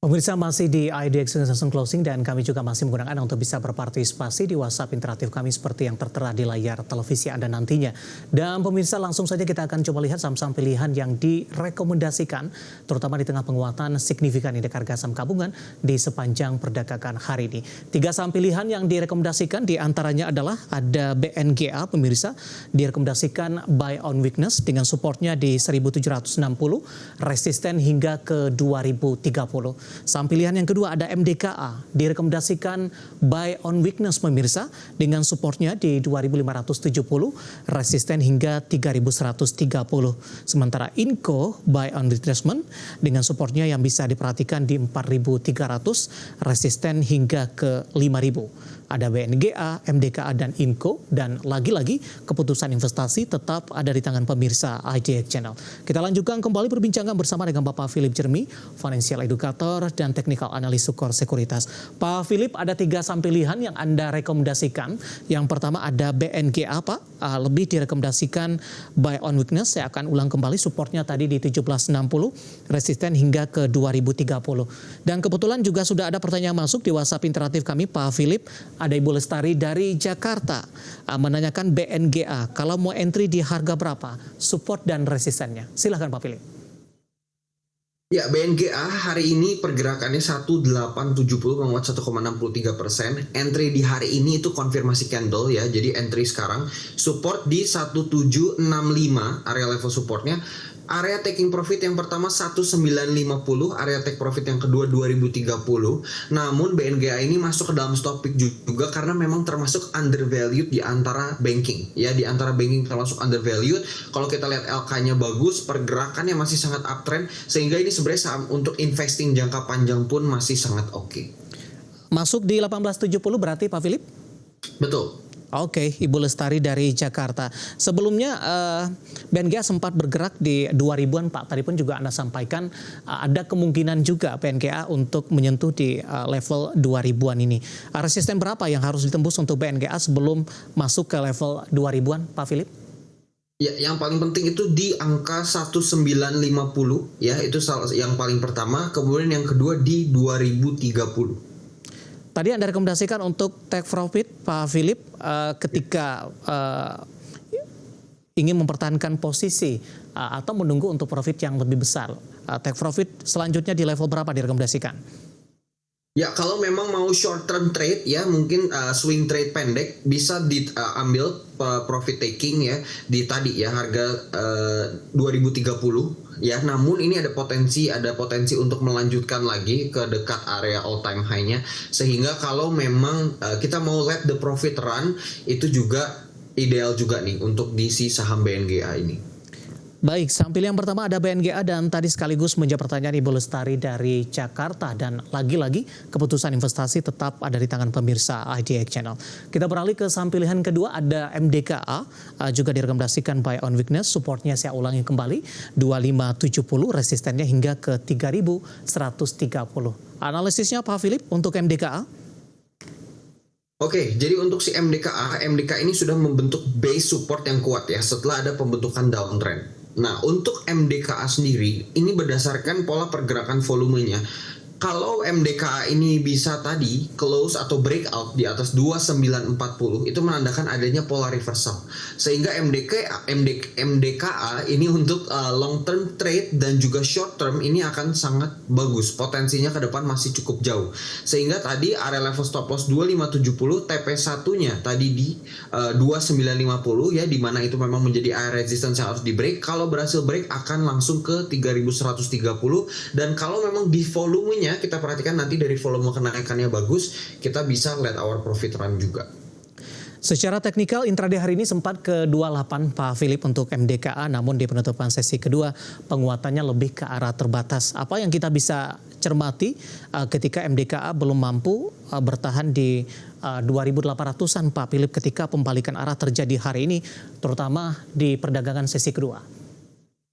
Pemirsa masih di IDX Session Closing dan kami juga masih menggunakan untuk bisa berpartisipasi di WhatsApp interaktif kami seperti yang tertera di layar televisi Anda nantinya. Dan pemirsa langsung saja kita akan coba lihat saham-saham pilihan yang direkomendasikan terutama di tengah penguatan signifikan indeks harga saham gabungan di sepanjang perdagangan hari ini. 3 saham pilihan yang direkomendasikan diantaranya adalah ada BNGA pemirsa, direkomendasikan buy on weakness dengan supportnya di 1760, resisten hingga ke 2030. Saham pilihan yang kedua ada MDKA, direkomendasikan buy on weakness pemirsa dengan supportnya di 2570, resisten hingga 3130. Sementara Inco buy on retracement dengan supportnya yang bisa diperhatikan di 4300, resisten hingga ke 5000. Ada BNGA, MDKA, dan Inco, dan lagi-lagi keputusan investasi tetap ada di tangan pemirsa IDX Channel. Kita lanjutkan kembali perbincangan bersama dengan Bapak Philip Jeremy, Financial Educator dan Technical Analyst Sukor Sekuritas. Pak Philip, ada 3 saham pilihan yang Anda rekomendasikan. Yang pertama ada BNGA, Pak. Lebih direkomendasikan buy on weakness. Saya akan ulang kembali supportnya tadi di 1760, resisten hingga ke 2030. Dan kebetulan juga sudah ada pertanyaan masuk di WhatsApp interaktif kami, Pak Philip. Ada Ibu Lestari dari Jakarta menanyakan BNGA, kalau mau entry di harga berapa, support dan resistennya. Silahkan Pak Philip. Ya, BNGA hari ini pergerakannya 1870 menguat 1,63%. Entry di hari ini itu konfirmasi candle ya. Jadi entry sekarang support di 1765 area level supportnya. Area taking profit yang pertama 1950, area take profit yang kedua 2030. Namun BNGA ini masuk ke dalam stop pick juga karena memang termasuk undervalued di antara banking. Ya, di antara banking termasuk undervalued. Kalau kita lihat LK-nya bagus, pergerakannya masih sangat uptrend, sehingga ini sebenarnya saham untuk investing jangka panjang pun masih sangat oke. Masuk di 1870 berarti Pak Philip? Betul. Oke, Ibu Lestari dari Jakarta. Sebelumnya BNGA sempat bergerak di 2000-an Pak. Tadi pun juga Anda sampaikan ada kemungkinan juga BNGA untuk menyentuh di level 2000-an ini. Resisten berapa yang harus ditembus untuk BNGA sebelum masuk ke level 2000-an Pak Philip? Ya, yang paling penting itu di angka 1950 ya, itu yang paling pertama, kemudian yang kedua di 2030. Tadi Anda rekomendasikan untuk take profit, Pak Philip, ketika ingin mempertahankan posisi atau menunggu untuk profit yang lebih besar. Take profit selanjutnya di level berapa direkomendasikan? Ya, kalau memang mau short term trade ya, mungkin swing trade pendek bisa diambil profit taking ya di tadi ya harga 2030 ya. Namun ini ada potensi untuk melanjutkan lagi ke dekat area all time high-nya, sehingga kalau memang kita mau let the profit run, itu juga ideal juga nih untuk di si saham BNGA ini. Baik, saham pilihan pertama ada BNGA dan tadi sekaligus menjawab pertanyaan Ibu Lestari dari Jakarta, dan lagi-lagi keputusan investasi tetap ada di tangan pemirsa IDX Channel. Kita beralih ke saham pilihan kedua ada MDKA, juga direkomendasikan buy on weakness, supportnya saya ulangi kembali 2570, resistennya hingga ke 3130. Analisisnya Pak Philip untuk MDKA? Oke, jadi untuk si MDKA ini sudah membentuk base support yang kuat ya setelah ada pembentukan downtrend. Nah, untuk MDKA sendiri, ini berdasarkan pola pergerakan volumenya. Kalau MDKA ini bisa tadi close atau breakout di atas 2940, itu menandakan adanya pola reversal. Sehingga MDKA ini untuk long term trade dan juga short term ini akan sangat bagus. Potensinya ke depan masih cukup jauh. Sehingga tadi area level stop loss 2570, TP1-nya tadi di 2950 ya, di mana itu memang menjadi area resistance yang harus di break. Kalau berhasil break akan langsung ke 3130, dan kalau memang di volumenya kita perhatikan nanti dari volume kenaikannya bagus, kita bisa let our profit run juga. Secara teknikal intraday hari ini sempat ke 28 Pak Philip untuk MDKA, namun di penutupan sesi kedua penguatannya lebih ke arah terbatas. Apa yang kita bisa cermati ketika MDKA belum mampu bertahan di 2800-an Pak Philip ketika pembalikan arah terjadi hari ini, terutama di perdagangan sesi kedua?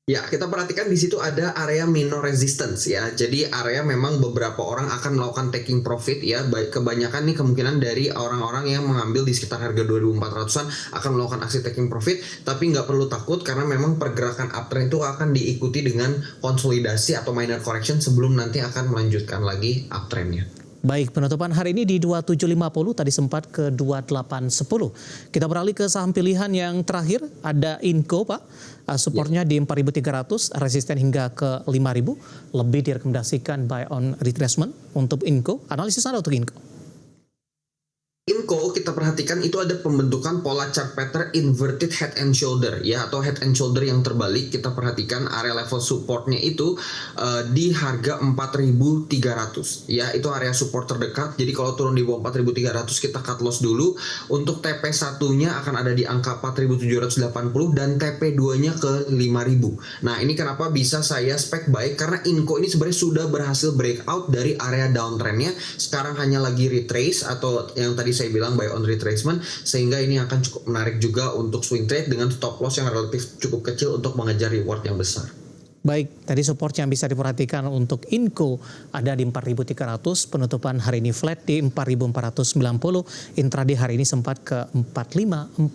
Ya, kita perhatikan di situ ada area minor resistance ya. Jadi area memang beberapa orang akan melakukan taking profit ya. Kebanyakan nih kemungkinan dari orang-orang yang mengambil di sekitar harga 2.400-an akan melakukan aksi taking profit. Tapi nggak perlu takut karena memang pergerakan uptrend itu akan diikuti dengan konsolidasi atau minor correction sebelum nanti akan melanjutkan lagi uptrendnya. Baik, penutupan hari ini di 2750, tadi sempat ke 2810. Kita beralih ke saham pilihan yang terakhir, ada Inco, Pak. Supportnya di 4.300, resisten hingga ke 5.000. Lebih direkomendasikan buy on retracement untuk Inco. Analisis Anda untuk Inco? Inco kita perhatikan itu ada pembentukan pola chart pattern inverted head and shoulder ya, atau head and shoulder yang terbalik. Kita perhatikan area level supportnya itu di harga 4.300 ya, itu area support terdekat. Jadi kalau turun di bawah 4.300 kita cut loss dulu. Untuk TP1 nya akan ada di angka 4.780 dan TP2 nya ke 5.000. Nah, ini kenapa bisa saya spek buy, karena Inco ini sebenarnya sudah berhasil breakout dari area downtrendnya. Sekarang hanya lagi retrace atau yang tadi saya bilang buy on retracement, sehingga ini akan cukup menarik juga untuk swing trade dengan stop loss yang relatif cukup kecil untuk mengejar reward yang besar. Baik, tadi support yang bisa diperhatikan untuk Inco ada di 4.300, penutupan hari ini flat di 4.490, intraday hari ini sempat ke 4.540.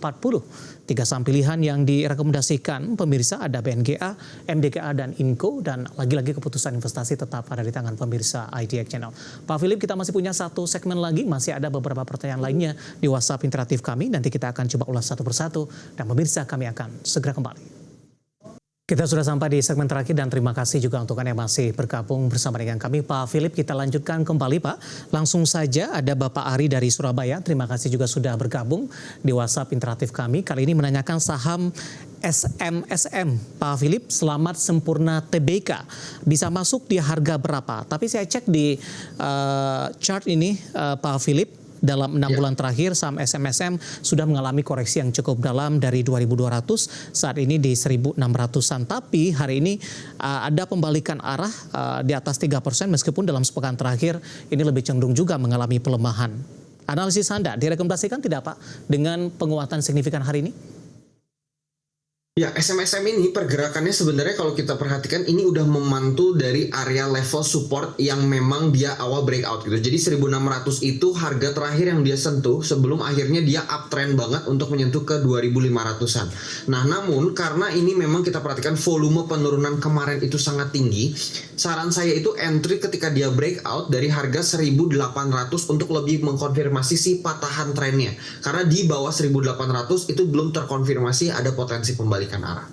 3 saham pilihan yang direkomendasikan pemirsa ada BNGA, MDKA, dan Inco, dan lagi-lagi keputusan investasi tetap ada di tangan pemirsa IDX Channel. Pak Philip, kita masih punya satu segmen lagi, masih ada beberapa pertanyaan lainnya di WhatsApp interaktif kami, nanti kita akan coba ulas satu persatu, dan pemirsa kami akan segera kembali. Kita sudah sampai di segmen terakhir dan terima kasih juga untuk Anda yang masih bergabung bersama dengan kami. Pak Philip, kita lanjutkan kembali Pak. Langsung saja ada Bapak Ari dari Surabaya. Terima kasih juga sudah bergabung di WhatsApp interaktif kami. Kali ini menanyakan saham SMSM. Pak Philip, Selamat Sempurna Tbk. Bisa masuk di harga berapa? Tapi saya cek di chart ini Pak Philip. Dalam 6 bulan terakhir saham SMSM sudah mengalami koreksi yang cukup dalam dari 2.200 saat ini di 1.600-an. Tapi hari ini ada pembalikan arah di atas 3% meskipun dalam sepekan terakhir ini lebih cenderung juga mengalami pelemahan. Analisis Anda direkomendasikan tidak Pak dengan penguatan signifikan hari ini? Ya, SMSM ini pergerakannya sebenarnya kalau kita perhatikan ini udah memantul dari area level support yang memang dia awal breakout gitu. Jadi 1.600 itu harga terakhir yang dia sentuh sebelum akhirnya dia uptrend banget untuk menyentuh ke 2.500-an. Nah, namun karena ini memang kita perhatikan volume penurunan kemarin itu sangat tinggi, saran saya itu entry ketika dia breakout dari harga 1.800 untuk lebih mengkonfirmasi si patahan trennya. Karena di bawah 1.800 itu belum terkonfirmasi ada potensi pembalikan arah.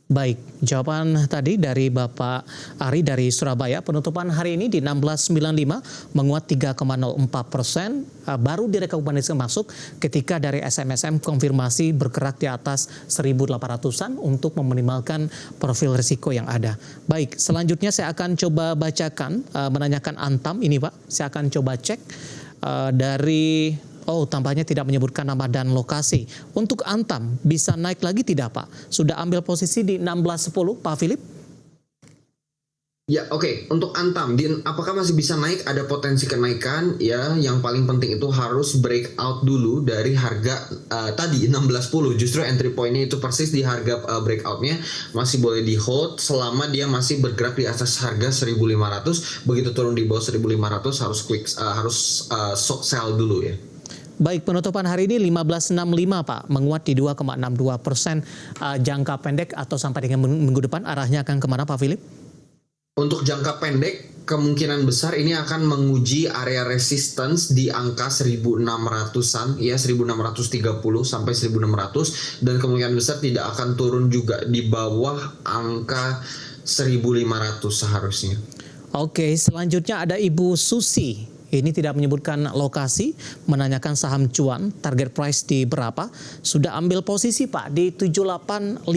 Baik, jawaban tadi dari Bapak Ari dari Surabaya. Penutupan hari ini di 1695 menguat 3,04%. Baru direkomendasikan masuk ketika dari SMSM konfirmasi bergerak di atas 1.800-an untuk meminimalkan profil risiko yang ada. Baik, selanjutnya saya akan coba bacakan, menanyakan Antam ini Pak. Saya akan coba cek dari... Oh, tampaknya tidak menyebutkan nama dan lokasi. Untuk Antam, bisa naik lagi tidak Pak? Sudah ambil posisi di 1610, Pak Philip? Ya, oke. Untuk Antam, apakah masih bisa naik? Ada potensi kenaikan. Ya, yang paling penting itu harus breakout dulu dari harga tadi 1610. Justru entry point-nya itu persis di harga breakout-nya. Masih boleh di hold selama dia masih bergerak di atas harga 1.500. Begitu turun di bawah 1.500 harus sell dulu ya. Baik, penutupan hari ini 1565 Pak, menguat di 2,62%. Jangka pendek atau sampai dengan minggu depan arahnya akan kemana Pak Philip? Untuk jangka pendek kemungkinan besar ini akan menguji area resistance di angka 1.600-an ya, 1.630 sampai 1.600, dan kemungkinan besar tidak akan turun juga di bawah angka 1.500 seharusnya. Oke, selanjutnya ada Ibu Susi. Ini tidak menyebutkan lokasi, menanyakan saham cuan, target price di berapa. Sudah ambil posisi Pak di 7851.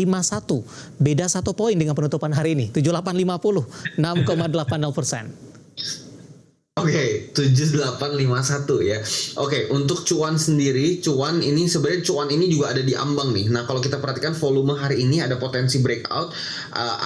Beda 1 poin dengan penutupan hari ini, 7850, 6,80%. Oke, 7851 ya. Oke, untuk cuan sendiri, cuan ini juga ada di ambang nih. Nah, kalau kita perhatikan volume hari ini ada potensi breakout.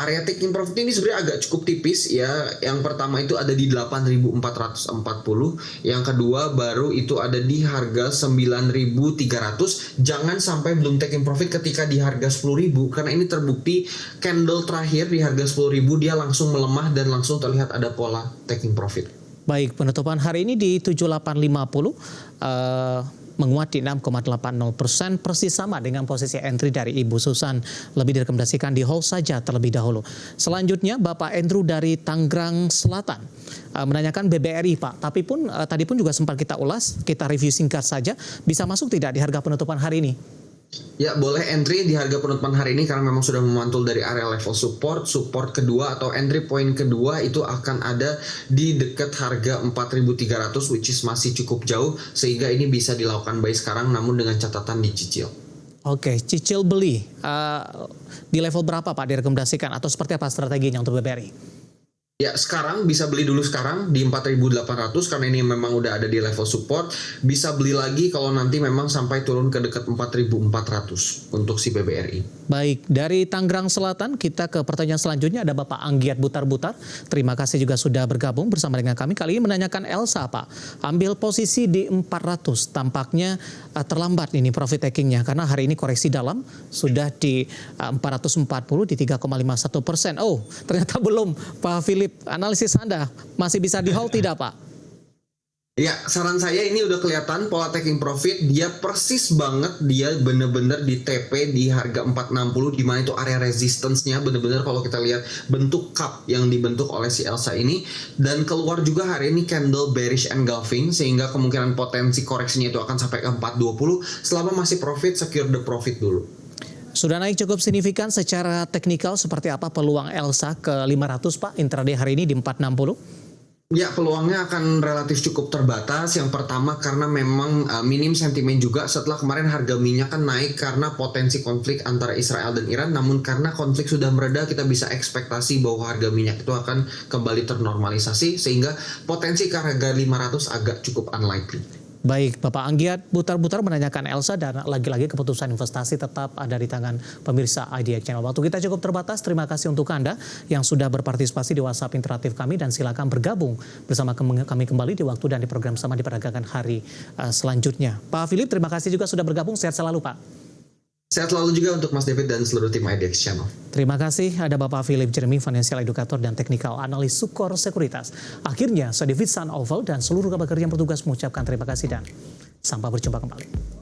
Area taking profit ini sebenarnya agak cukup tipis ya. Yang pertama itu ada di 8.440, yang kedua baru itu ada di harga 9.300. Jangan sampai belum taking profit ketika di harga 10.000 karena ini terbukti candle terakhir di harga 10.000 dia langsung melemah dan langsung terlihat ada pola taking profit. Baik, penutupan hari ini di 7850 menguat di 6,80%, persis sama dengan posisi entry dari Ibu Susan. Lebih direkomendasikan di hold saja terlebih dahulu. Selanjutnya Bapak Andrew dari Tangerang Selatan menanyakan BBRI Pak, tapi pun tadi pun juga sempat kita ulas, kita review singkat saja, bisa masuk tidak di harga penutupan hari ini? Ya, boleh entry di harga penutupan hari ini karena memang sudah memantul dari area level support kedua atau entry point kedua itu akan ada di dekat harga 4.300 which is masih cukup jauh sehingga ini bisa dilakukan buy sekarang namun dengan catatan dicicil. Oke, cicil beli di level berapa Pak direkomendasikan atau seperti apa strateginya untuk BBRI? Ya, sekarang bisa beli dulu sekarang di 4.800 karena ini memang udah ada di level support. Bisa beli lagi kalau nanti memang sampai turun ke dekat 4.400 untuk si BBRI. Baik, dari Tangerang Selatan kita ke pertanyaan selanjutnya ada Bapak Anggiat Butar-Butar. Terima kasih juga sudah bergabung bersama dengan kami. Kali ini menanyakan Elsa Pak. Ambil posisi di 400. Tampaknya terlambat ini profit takingnya karena hari ini koreksi dalam sudah di 440 di 3,51%. Oh, ternyata belum Pak Philip. Analisis Anda masih bisa di hold tidak Pak? Ya, saran saya ini udah kelihatan pola taking profit, dia persis banget, dia bener-bener di TP di harga 460 di mana itu area resistance-nya bener-bener kalau kita lihat bentuk cup yang dibentuk oleh si Elsa ini dan keluar juga hari ini candle bearish engulfing sehingga kemungkinan potensi koreksinya itu akan sampai ke 420 selama masih profit, secure the profit dulu. Sudah naik cukup signifikan secara teknikal seperti apa peluang Elsa ke 500 Pak intraday hari ini di 460? Ya, peluangnya akan relatif cukup terbatas. Yang pertama karena memang minim sentimen juga setelah kemarin harga minyak kan naik karena potensi konflik antara Israel dan Iran. Namun karena konflik sudah mereda kita bisa ekspektasi bahwa harga minyak itu akan kembali ternormalisasi sehingga potensi ke harga 500 agak cukup unlikely. Baik, Bapak Anggiat Butar-Butar menanyakan Elsa dan lagi-lagi keputusan investasi tetap ada di tangan pemirsa IDX Channel. Waktu kita cukup terbatas, terima kasih untuk Anda yang sudah berpartisipasi di WhatsApp interaktif kami dan silakan bergabung bersama kami kembali di waktu dan di program sama di perdagangan hari selanjutnya. Pak Philip, terima kasih juga sudah bergabung, sehat selalu Pak. Sehat selalu juga untuk Mas David dan seluruh tim IDX Channel. Terima kasih, ada Bapak Philip Jeremy, Financial Educator dan Technical Analis Sukor Sekuritas. Akhirnya, saya David San Oval dan seluruh kabar kerja yang bertugas mengucapkan terima kasih dan sampai berjumpa kembali.